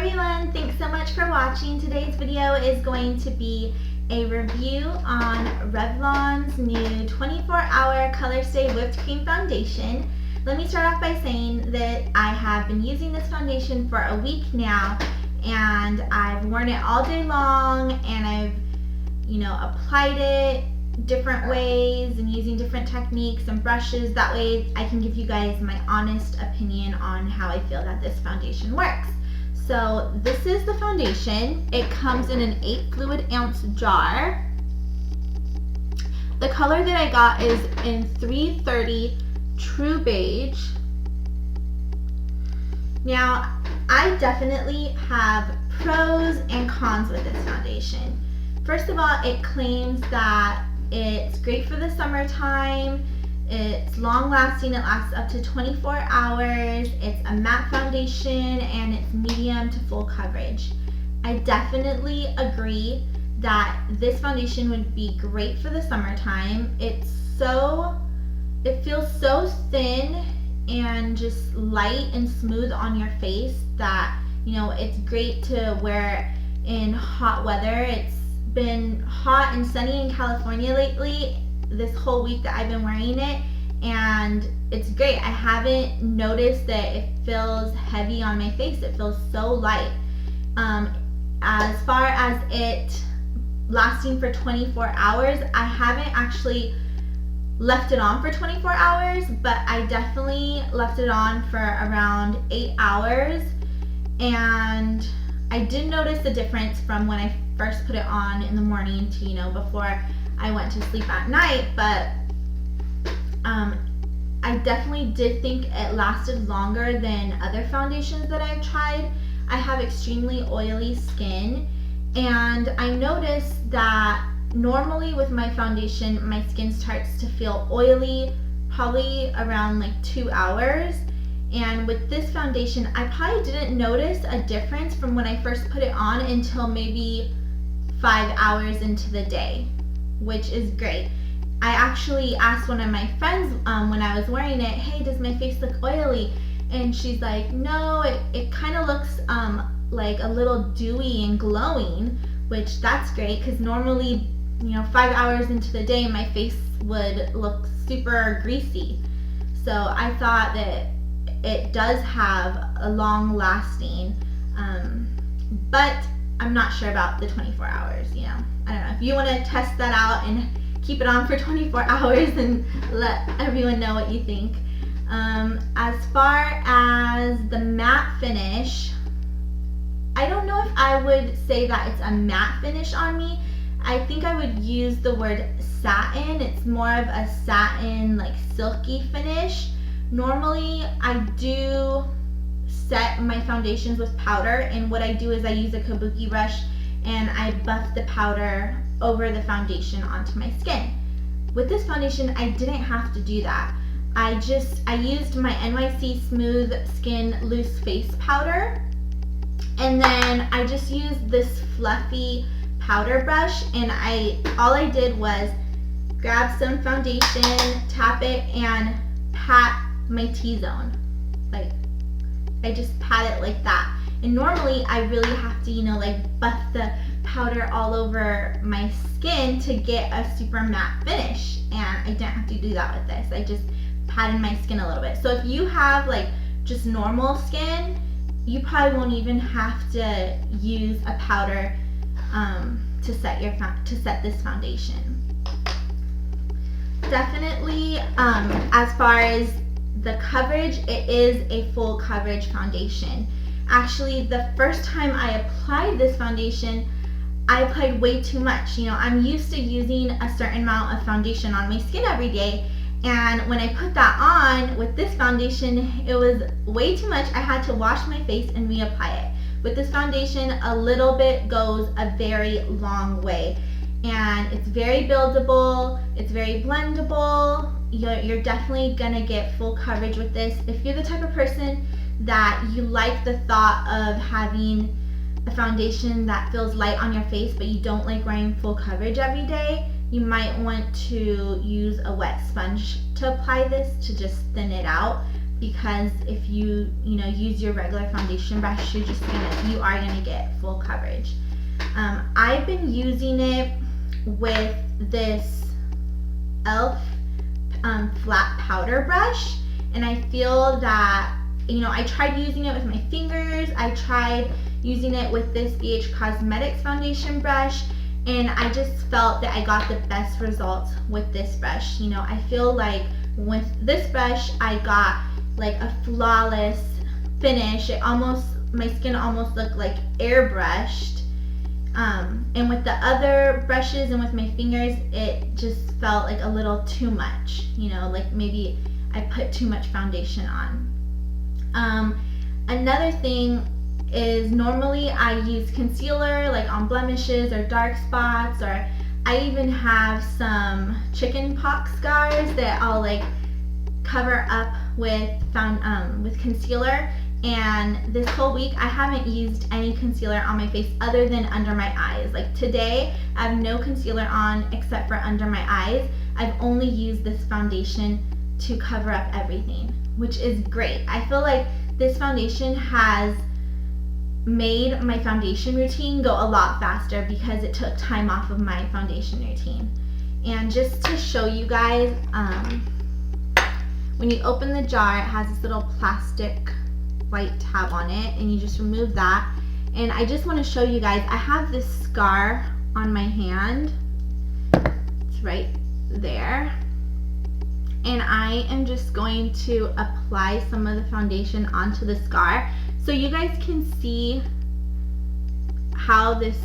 everyone, thanks so much for watching. Today's video is going to be a review on Revlon's new 24-hour ColorStay Whipped Cream Foundation. Let me start off by saying that I have been using this foundation for a week now, and I've worn it all day long, and I've applied it different ways and using different techniques and brushes. That way I can give you guys my honest opinion on how I feel that this foundation works. So this is the foundation. It comes in an 8 fluid ounce jar. The color that I got is in 330 True Beige. Now, I definitely have pros and cons with this foundation. First of all, it claims that it's great for the summertime. It's long lasting, it lasts up to 24 hours, it's a matte foundation, and it's medium to full coverage. I definitely agree that this foundation would be great for the summertime. It feels so thin and just light and smooth on your face that, it's great to wear in hot weather. It's been hot and sunny in California lately, this whole week that I've been wearing it, and it's great. I haven't noticed that it feels heavy on my face. It feels so light. As far as it lasting for 24 hours, I haven't actually left it on for 24 hours, but I definitely left it on for around 8 hours, and I did notice a difference from when I first put it on in the morning to, before I went to sleep at night, but I definitely did think it lasted longer than other foundations that I've tried. I have extremely oily skin, and I noticed that normally with my foundation, my skin starts to feel oily probably around like 2 hours. And with this foundation, I probably didn't notice a difference from when I first put it on until maybe 5 hours into the day, which is great. I actually asked one of my friends when I was wearing it, hey, does my face look oily? And she's like, no, it kind of looks like a little dewy and glowing, which that's great, because normally, 5 hours into the day, my face would look super greasy. So I thought that it does have a long lasting, but I'm not sure about the 24 hours, I don't know. If you want to test that out and keep it on for 24 hours and let everyone know what you think. As far as the matte finish, I don't know if I would say that it's a matte finish on me. I think I would use the word satin. It's more of a satin, like silky finish. Normally, I do set my foundations with powder, and what I do is I use a kabuki brush and I buff the powder over the foundation onto my skin. With this foundation, I didn't have to do that. I used my NYC Smooth Skin Loose Face Powder, and then I just used this fluffy powder brush, and all I did was grab some foundation, tap it, and pat my T-zone. Like, I just pat it like that. And normally I really have to, buff the powder all over my skin to get a super matte finish. And I didn't have to do that with this. I just patted my skin a little bit. So if you have just normal skin, you probably won't even have to use a powder to set this foundation. Definitely, as far as the coverage, it is a full coverage foundation. Actually, the first time I applied this foundation, I applied way too much. I'm used to using a certain amount of foundation on my skin every day, and when I put that on with this foundation, it was way too much. I had to wash my face and reapply it. With this foundation, a little bit goes a very long way, and it's very buildable, it's very blendable. You're definitely gonna get full coverage with this. If you're the type of person that you like the thought of having a foundation that feels light on your face, but you don't like wearing full coverage every day, you might want to use a wet sponge to apply this to just thin it out. because if you use your regular foundation brush, you are gonna get full coverage. I've been using it with this e.l.f. Flat powder brush, and I feel that I tried using it with my fingers, I tried using it with this BH Cosmetics foundation brush, and I just felt that I got the best results with this brush. I feel like with this brush I got like a flawless finish. My skin almost looked like airbrushed, and with the other brushes and with my fingers, it just felt like a little too much, like maybe I put too much foundation on. Another thing is, normally I use concealer like on blemishes or dark spots, or I even have some chicken pox scars that I'll like cover up with concealer. And this whole week I haven't used any concealer on my face other than under my eyes. Like today I have no concealer on except for under my eyes. I've only used this foundation to cover up everything, which is great. I feel like this foundation has made my foundation routine go a lot faster because it took time off of my foundation routine. And just to show you guys, when you open the jar, it has this little plastic white tab on it, and you just remove that. And I just want to show you guys, I have this scar on my hand. It's right there. And I am just going to apply some of the foundation onto the scar so you guys can see how this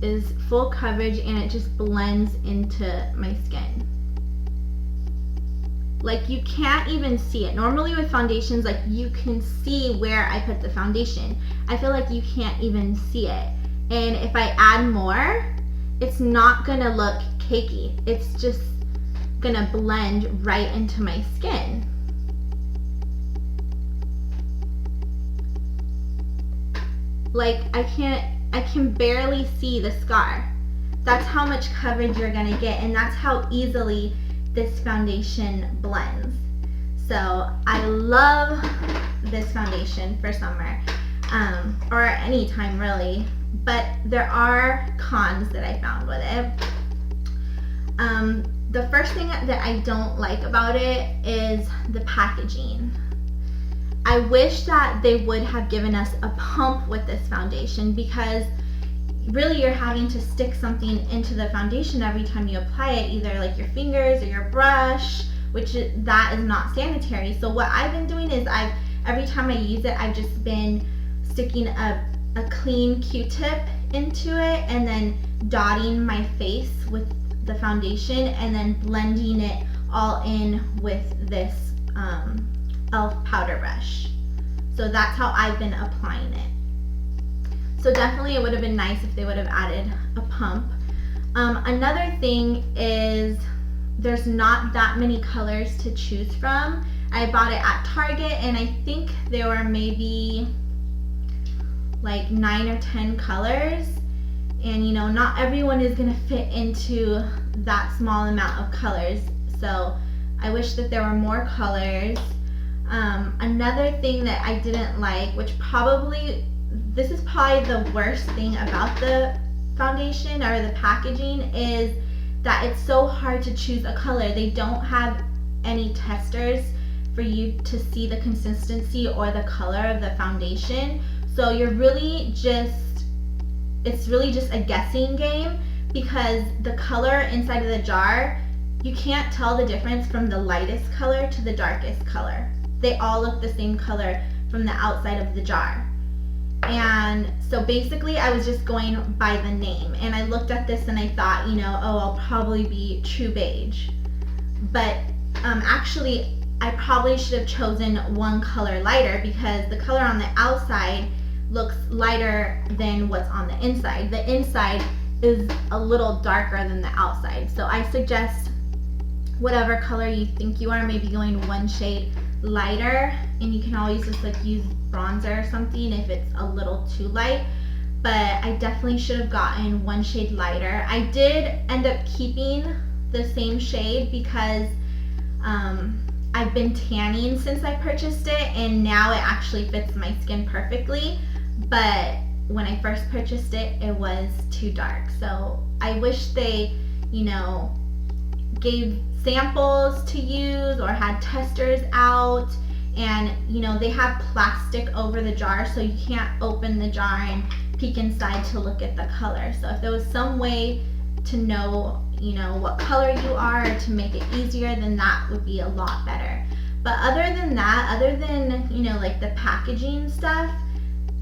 is full coverage and it just blends into my skin. Like you can't even see it. Normally with foundations, like you can see where I put the foundation. I feel like you can't even see it. And if I add more, it's not gonna look cakey. It's just gonna blend right into my skin. Like I can barely see the scar. That's how much coverage you're gonna get, and that's how easily this foundation blends. So I love this foundation for summer, or any time really, but there are cons that I found with it. The first thing that I don't like about it is the packaging. I wish that they would have given us a pump with this foundation, because really you're having to stick something into the foundation every time you apply it, either like your fingers or your brush, that is not sanitary. So what I've been doing is every time I use it, I've just been sticking a clean Q-tip into it and then dotting my face with the foundation and then blending it all in with this e.l.f. powder brush. So that's how I've been applying it. So definitely it would have been nice if they would have added a pump. Another thing is there's not that many colors to choose from. I bought it at Target and I think there were maybe like 9 or 10 colors. And not everyone is gonna fit into that small amount of colors. So I wish that there were more colors. Another thing that I didn't like, this is probably the worst thing about the foundation or the packaging, is that it's so hard to choose a color. They don't have any testers for you to see the consistency or the color of the foundation. So it's really just a guessing game, because the color inside of the jar, you can't tell the difference from the lightest color to the darkest color. They all look the same color from the outside of the jar. And so basically I was just going by the name, and I looked at this and I thought, I'll probably be true beige. But actually I probably should have chosen one color lighter, because the color on the outside looks lighter than what's on the inside. The inside is a little darker than the outside. So I suggest whatever color you think you are, maybe going one shade lighter, and you can always just like use bronzer or something if it's a little too light. But I definitely should have gotten one shade lighter. I did end up keeping the same shade because I've been tanning since I purchased it, and now it actually fits my skin perfectly. But when I first purchased it, it was too dark. So I wish they, gave samples to use or had testers out. And they have plastic over the jar, so you can't open the jar and peek inside to look at the color. So if there was some way to know what color you are, or to make it easier, then that would be a lot better. But other than that, other than like the packaging stuff,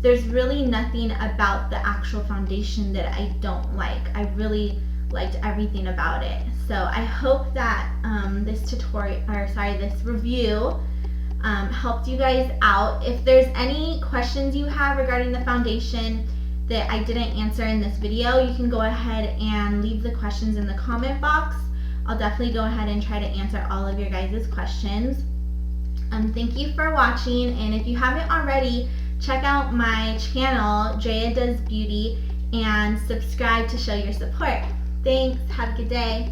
there's really nothing about the actual foundation that I don't like. I really liked everything about it. So I hope that this review helped you guys out. If there's any questions you have regarding the foundation that I didn't answer in this video, you can go ahead and leave the questions in the comment box. I'll definitely go ahead and try to answer all of your guys' questions. Thank you for watching, and if you haven't already, check out my channel, Andrea Does Beauty, and subscribe to show your support. Thanks, have a good day.